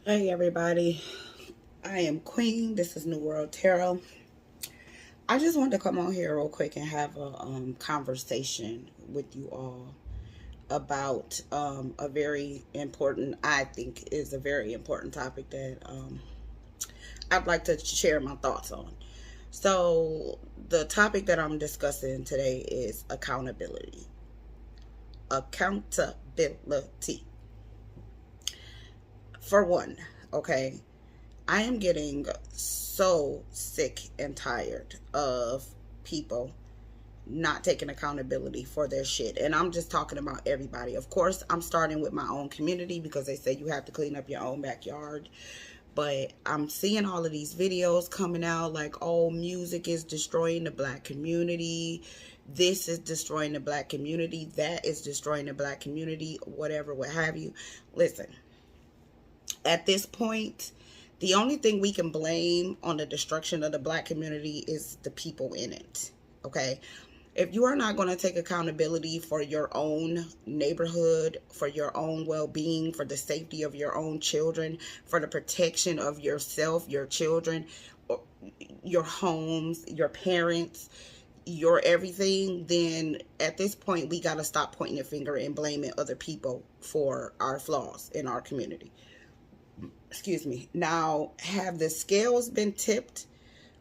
Hey everybody, I am Queen. This is Nuworld Tarot. I just wanted to come on here real quick and have a conversation with you all about a very important, I think is a very important topic that I'd like to share my thoughts on. So the topic that I'm discussing today is accountability. Accountability. For one, okay, I am getting so sick and tired of people not taking accountability for their shit. And I'm just talking about everybody. Of course, I'm starting with my own community because they say you have to clean up your own backyard. But I'm seeing all of these videos coming out like, oh, music is destroying the black community. This is destroying the black community. That is destroying the black community, whatever, what have you. Listen, at this point, the only thing we can blame on the destruction of the black community is the people in it. Okay? If you are not going to take accountability for your own neighborhood, for your own well-being, for the safety of your own children, for the protection of yourself, your children, your homes, your parents, your everything, then at this point we got to stop pointing a finger and blaming other people for our flaws in our community. Excuse me. Now, have the scales been tipped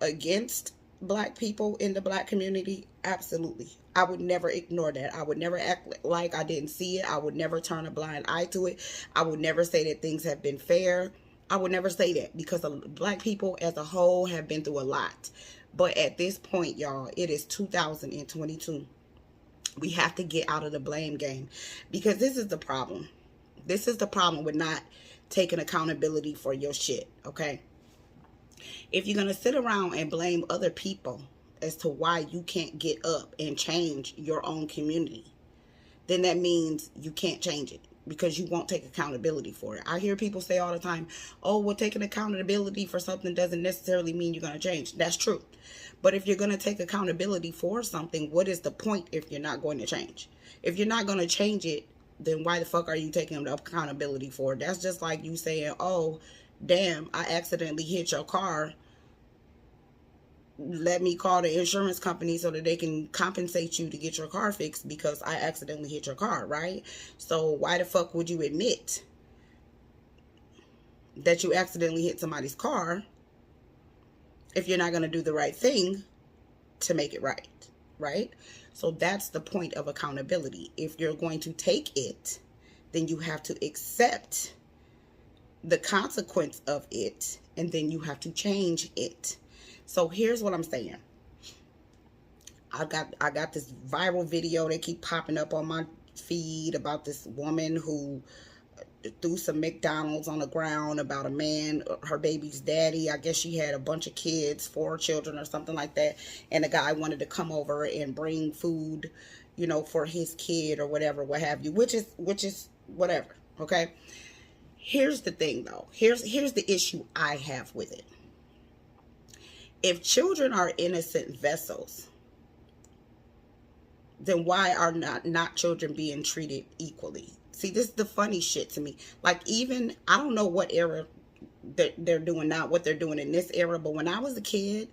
against black people in the black community? Absolutely. I would never ignore that. I would never act like I didn't see it. I would never turn a blind eye to it. I would never say that things have been fair. I would never say that because black people as a whole have been through a lot. But at this point, y'all, it is 2022. We have to get out of the blame game because this is the problem. This is the problem with not taking accountability for your shit, okay? If you're going to sit around and blame other people as to why you can't get up and change your own community, then that means you can't change it because you won't take accountability for it. I hear people say all the time, oh, well, taking accountability for something doesn't necessarily mean you're going to change. That's true. But if you're going to take accountability for something, what is the point if you're not going to change? If you're not going to change it, then why the fuck are you taking accountability for it? That's just like you saying, oh, damn, I accidentally hit your car. Let me call the insurance company so that they can compensate you to get your car fixed because I accidentally hit your car, right? So why the fuck would you admit that you accidentally hit somebody's car if you're not going to do the right thing to make it right, right? So that's the point of accountability. If you're going to take it, then you have to accept the consequence of it, and then you have to change it. So here's what I'm saying. I got this viral video that keep popping up on my feed about this woman who threw some McDonald's on the ground about a man, her baby's daddy. I guess she had a bunch of kids, 4 children or something like that. And the guy wanted to come over and bring food, you know, for his kid or whatever, what have you, which is whatever. Okay. Here's the thing though. Here's the issue I have with it. If children are innocent vessels, then why are not children being treated equally? See, this is the funny shit to me. Like, even, I don't know what era they're doing now, what they're doing in this era, but when I was a kid,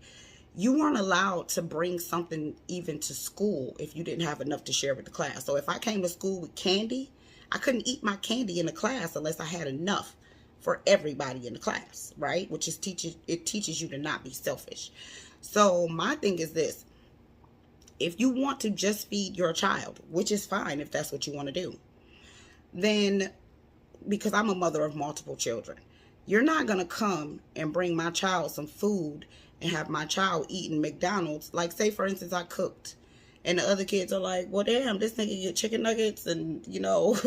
you weren't allowed to bring something even to school if you didn't have enough to share with the class. So if I came to school with candy, I couldn't eat my candy in the class unless I had enough for everybody in the class, right? Which is it teaches you to not be selfish. So my thing is this. If you want to just feed your child, which is fine if that's what you want to do, then, because I'm a mother of multiple children, you're not going to come and bring my child some food and have my child eating McDonald's. Like, say, for instance, I cooked and the other kids are like, well, damn, this nigga get chicken nuggets and, you know,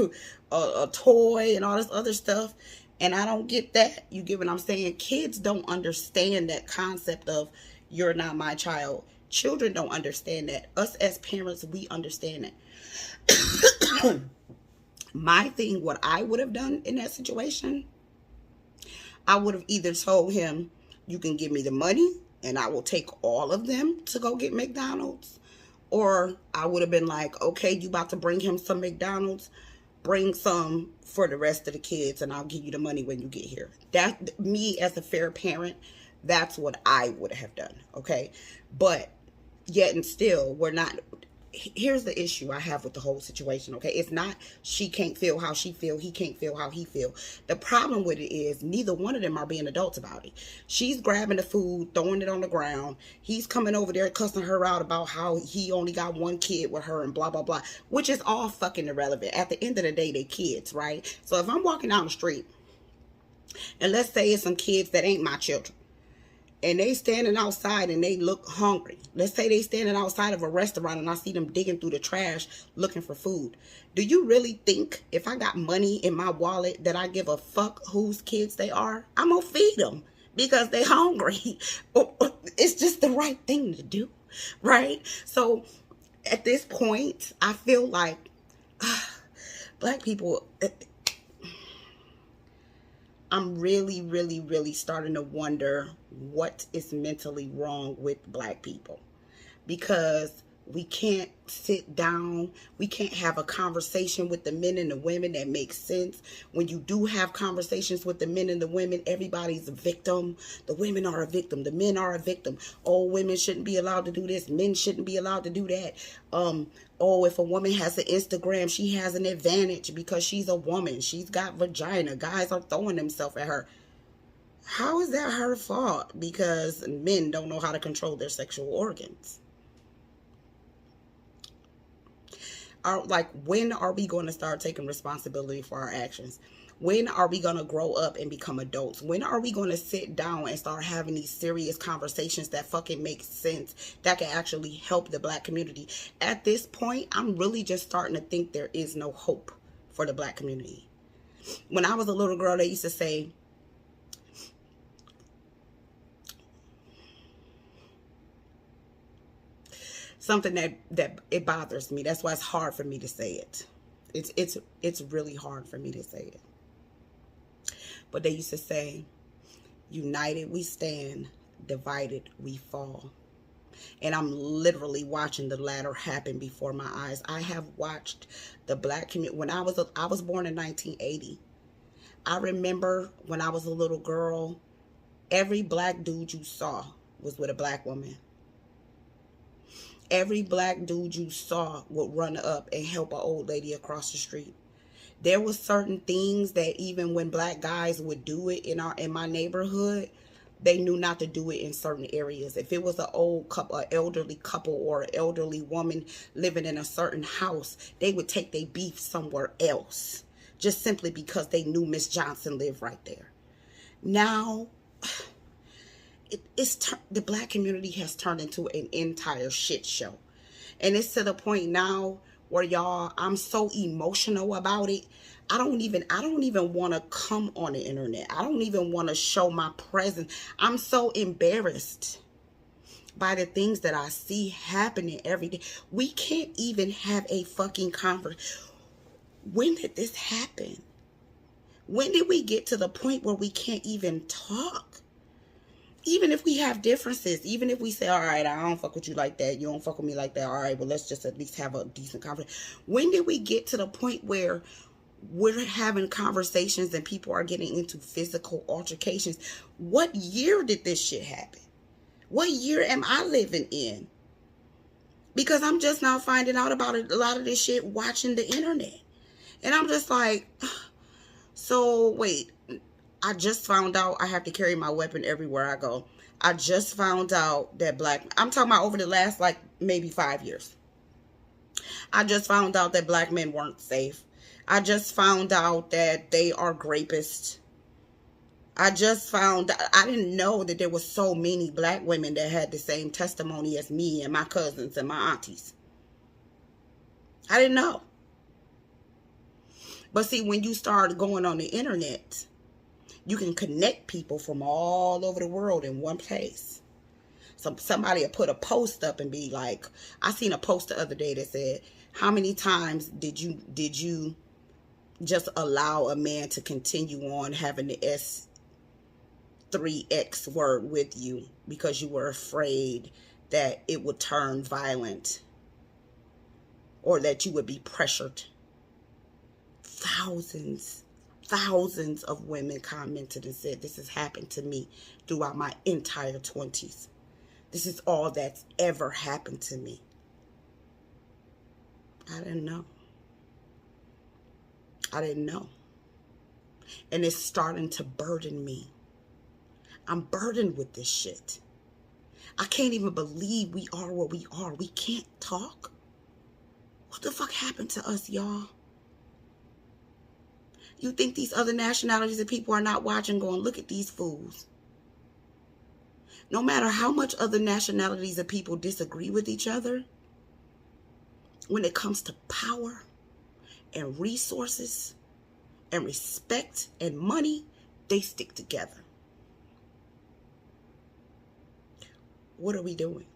a toy and all this other stuff. And I don't get that. You get what I'm saying? Kids don't understand that concept of you're not my child. Children don't understand that. Us as parents, we understand that. My thing, what I would have done in that situation, I would have either told him, you can give me the money and I will take all of them to go get McDonald's. Or I would have been like, okay, you about to bring him some McDonald's. bring some for the rest of the kids and I'll give you the money when you get here. That, me as a fair parent, that's what I would have done. Okay. But yet and still, we're not. Here's the issue I have with the whole situation. Okay, it's not she can't feel how she feel, he can't feel how he feel. The problem with it is neither one of them are being adults about it. She's grabbing the food, throwing it on the ground. He's coming over there cussing her out about how he only got one kid with her and blah blah blah, which is all fucking irrelevant. At the end of the day, they kids, right? So if I'm walking down the street and let's say it's some kids that ain't my children, and they standing outside and they look hungry. Let's say they standing outside of a restaurant and I see them digging through the trash looking for food. Do you really think if I got money in my wallet that I give a fuck whose kids they are? I'm gonna feed them because they hungry. It's just the right thing to do, right? So at this point, I feel like black people, I'm really, really, really starting to wonder what is mentally wrong with black people, because we can't sit down. We can't have a conversation with the men and the women that makes sense. When you do have conversations with the men and the women, everybody's a victim. The women are a victim. The men are a victim. Oh, women shouldn't be allowed to do this. Men shouldn't be allowed to do that. Oh, if a woman has an Instagram, she has an advantage because she's a woman. She's got vagina. Guys are throwing themselves at her. How is that her fault? Because men don't know how to control their sexual organs. When are we going to start taking responsibility for our actions? When are we going to grow up and become adults? When are we going to sit down and start having these serious conversations that fucking make sense, that can actually help the black community? At this point, I'm really just starting to think there is no hope for the black community. When I was a little girl, they used to say, something that it bothers me. That's why it's hard for me to say it. It's really hard for me to say it. But they used to say, united we stand, divided we fall. And I'm literally watching the latter happen before my eyes. I have watched the black community. When I was born in 1980. I remember when I was a little girl, every black dude you saw was with a black woman. Every black dude you saw would run up and help an old lady across the street. There were certain things that even when black guys would do it in my neighborhood, they knew not to do it in certain areas. If it was an old couple, an elderly couple, or an elderly woman living in a certain house, they would take their beef somewhere else, just simply because they knew Miss Johnson lived right there. Now, the black community has turned into an entire shit show. And it's to the point now where, y'all, I'm so emotional about it. I don't even want to come on the internet. I don't even want to show my presence. I'm so embarrassed by the things that I see happening every day. We can't even have a fucking conversation. When did this happen? When did we get to the point where we can't even talk? Even if we have differences, even if we say, all right, I don't fuck with you like that, you don't fuck with me like that, all right, well, let's just at least have a decent conversation. When did we get to the point where we're having conversations and people are getting into physical altercations? What year did this shit happen? What year am I living in? Because I'm just now finding out about a lot of this shit watching the internet. And I'm just like, so wait, I just found out I have to carry my weapon everywhere I go. I just found out that I'm talking about over the last maybe 5 years. I just found out that black men weren't safe. I just found out that they are rapists. I didn't know that there were so many black women that had the same testimony as me and my cousins and my aunties. I didn't know. But see, when you start going on the internet, you can connect people from all over the world in one place. So somebody will put a post up and be like, I seen a post the other day that said, how many times did you just allow a man to continue on having the S3X word with you because you were afraid that it would turn violent or that you would be pressured thousands of women commented and said, this has happened to me throughout my entire 20s. This is all that's ever happened to me. I didn't know. I didn't know. And it's starting to burden me. I'm burdened with this shit. I can't even believe we are where we are. We can't talk. What the fuck happened to us, y'all? You think these other nationalities of people are not watching, going, look at these fools? No matter how much other nationalities of people disagree with each other, when it comes to power and resources and respect and money, they stick together. What are we doing?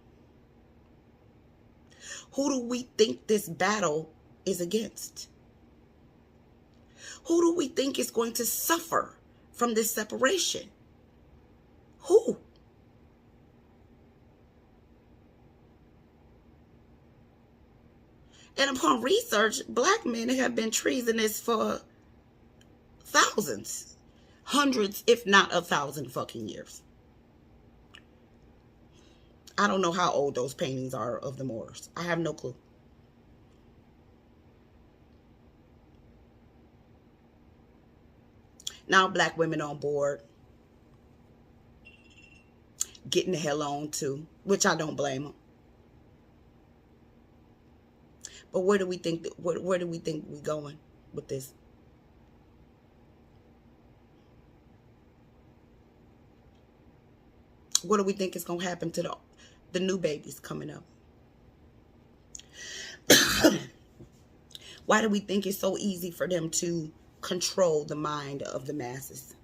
Who do we think this battle is against? Who do we think is going to suffer from this separation? Who? And upon research, black men have been treasonous for thousands, hundreds, if not 1,000 fucking years. I don't know how old those paintings are of the Moors. I have no clue. Now black women on board, getting the hell on too, which I don't blame them. But where do we think where do we think we're going with this? What do we think is going to happen to the new babies coming up? Why do we think it's so easy for them to control the mind of the masses?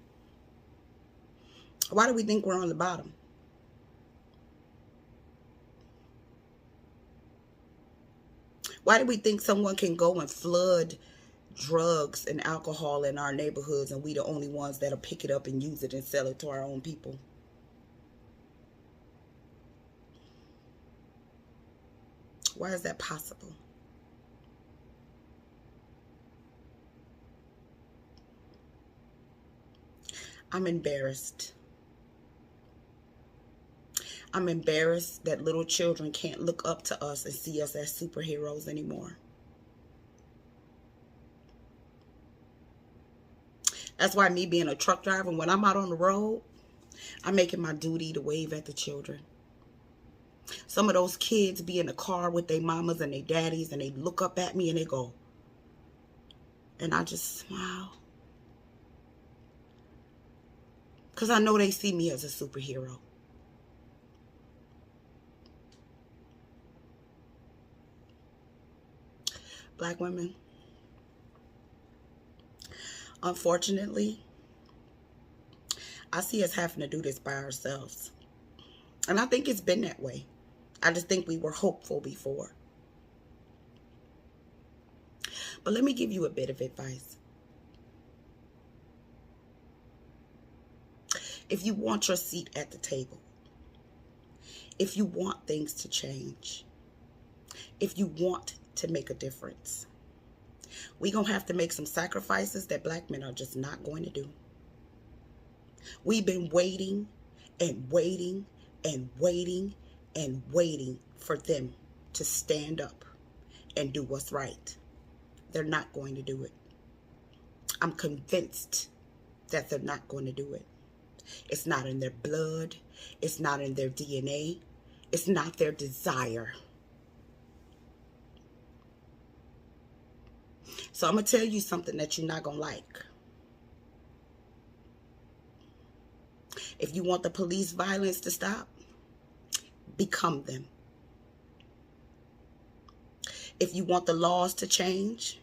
Why do we think we're on the bottom? Why do we think someone can go and flood drugs and alcohol in our neighborhoods and we the only ones that'll pick it up and use it and sell it to our own people? Why is that possible? I'm embarrassed. I'm embarrassed that little children can't look up to us and see us as superheroes anymore. That's why me being a truck driver, when I'm out on the road, I'm making my duty to wave at the children. Some of those kids be in the car with their mamas and their daddies and they look up at me and they go, and I just smile. Because I know they see me as a superhero. Black women, unfortunately, I see us having to do this by ourselves. And I think it's been that way. I just think we were hopeful before. But let me give you a bit of advice. If you want your seat at the table, if you want things to change, if you want to make a difference, we're going to have to make some sacrifices that black men are just not going to do. We've been waiting and waiting and waiting and waiting for them to stand up and do what's right. They're not going to do it. I'm convinced that they're not going to do it. It's not in their blood. It's not in their DNA. It's not their desire. So I'm going to tell you something that you're not going to like. If you want the police violence to stop, become them. If you want the laws to change,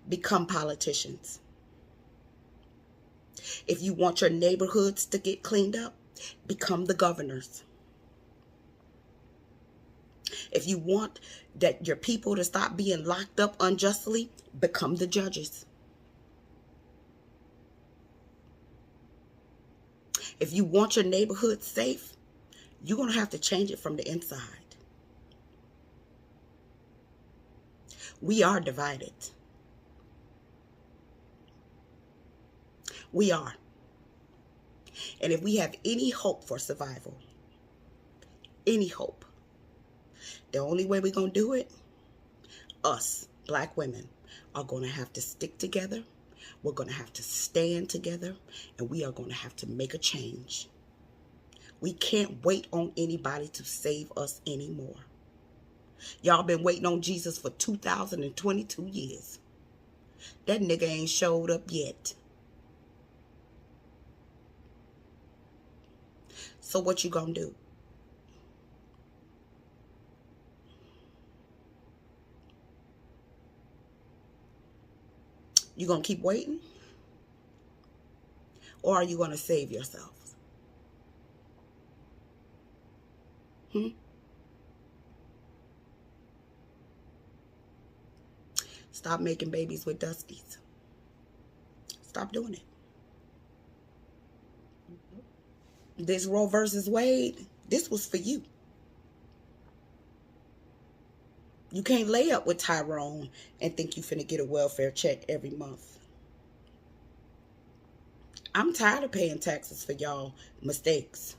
become politicians. If you want your neighborhoods to get cleaned up, become the governors. If you want that your people to stop being locked up unjustly, become the judges. If you want your neighborhood safe, you're going to have to change it from the inside. We are divided. We are. And if we have any hope for survival, any hope, the only way we're going to do it, us, black women, are going to have to stick together. We're going to have to stand together, and we are going to have to make a change. We can't wait on anybody to save us anymore. Y'all been waiting on Jesus for 2022 years. That nigga ain't showed up yet. So what you gonna do? You gonna keep waiting? Or are you gonna save yourself? Stop making babies with Dusties. Stop doing it. This Roe versus Wade, this was for you. You can't lay up with Tyrone and think you finna get a welfare check every month. I'm tired of paying taxes for y'all mistakes.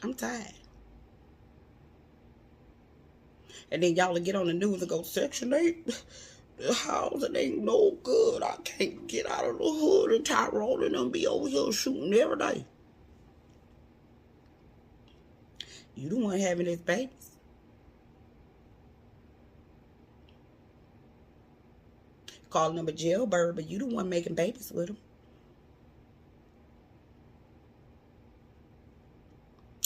I'm tired. And then y'all will get on the news and go, Section 8, the housing ain't no good. I can't get out of the hood, and Tyrone and them be over here shooting every day. You the one having his babies. Calling them a jailbird, but you the one making babies with them.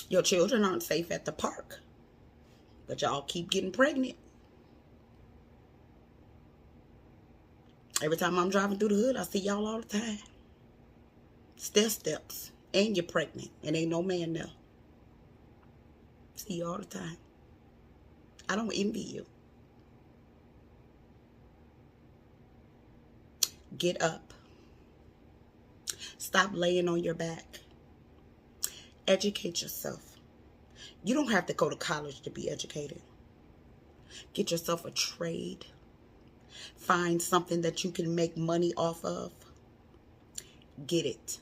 Your children aren't safe at the park, but y'all keep getting pregnant. Every time I'm driving through the hood, I see y'all all the time. Steps, and you're pregnant, and ain't no man there. See you all the time. I don't envy you. Get up. Stop laying on your back. Educate yourself. You don't have to go to college to be educated. Get yourself a trade. Find something that you can make money off of. Get it.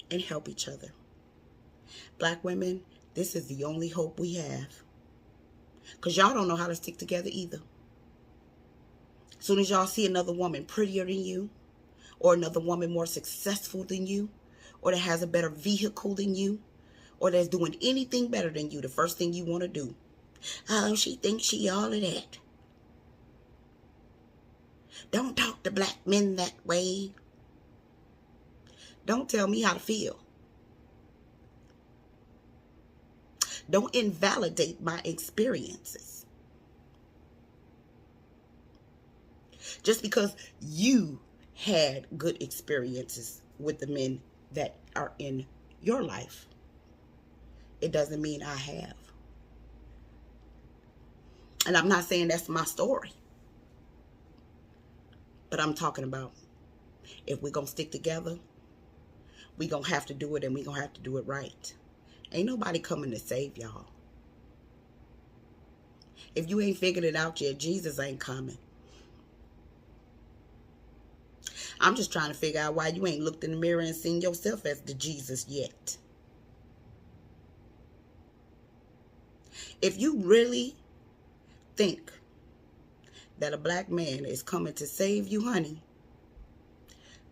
And help each other. Black women, this is the only hope we have. Because y'all don't know how to stick together either. As soon as y'all see another woman prettier than you, or another woman more successful than you, or that has a better vehicle than you, or that's doing anything better than you, the first thing you want to do, oh, she thinks she all of that. Don't talk to black men that way. Don't tell me how to feel. Don't invalidate my experiences. Just because you had good experiences with the men that are in your life, it doesn't mean I have. And I'm not saying that's my story. But I'm talking about if we're going to stick together, we're going to have to do it, and we're going to have to do it right. Ain't nobody coming to save y'all. If you ain't figured it out yet, Jesus ain't coming. I'm just trying to figure out why you ain't looked in the mirror and seen yourself as the Jesus yet. If you really think that a black man is coming to save you, honey,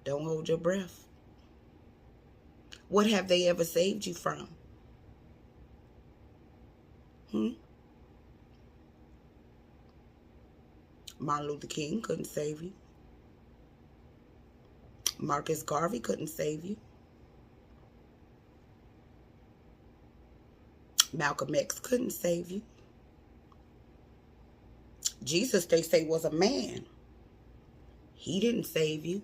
don't hold your breath. What have they ever saved you from? Martin Luther King couldn't save you. Marcus Garvey couldn't save you. Malcolm X couldn't save you. Jesus, they say, was a man. He didn't save you.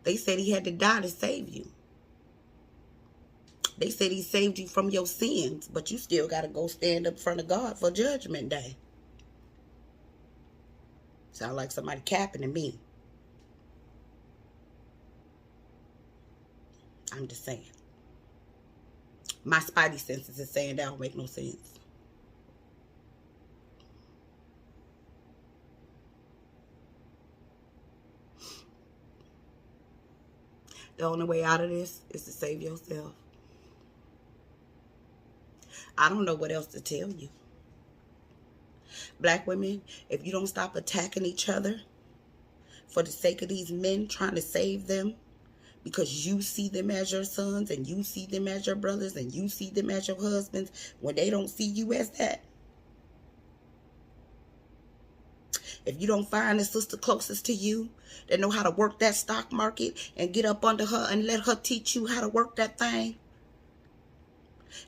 They said he had to die to save you. They said he saved you from your sins, but you still got to go stand up in front of God for Judgment Day. Sound like somebody capping to me. I'm just saying. My spidey senses is saying that don't make no sense. The only way out of this is to save yourself. I don't know what else to tell you. Black women, if you don't stop attacking each other for the sake of these men trying to save them, because you see them as your sons and you see them as your brothers and you see them as your husbands, when they don't see you as that. If you don't find a sister closest to you that know how to work that stock market and get up under her and let her teach you how to work that thing.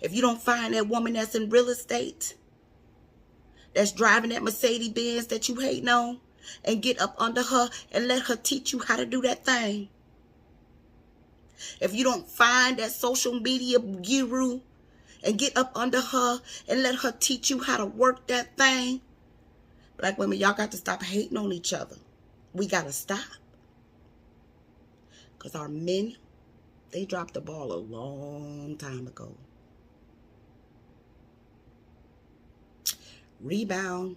If you don't find that woman that's in real estate, that's driving that Mercedes Benz that you hating on, and get up under her and let her teach you how to do that thing. If you don't find that social media guru and get up under her and let her teach you how to work that thing. Black women, y'all got to stop hating on each other. We got to stop. Because our men, they dropped the ball a long time ago. Rebound.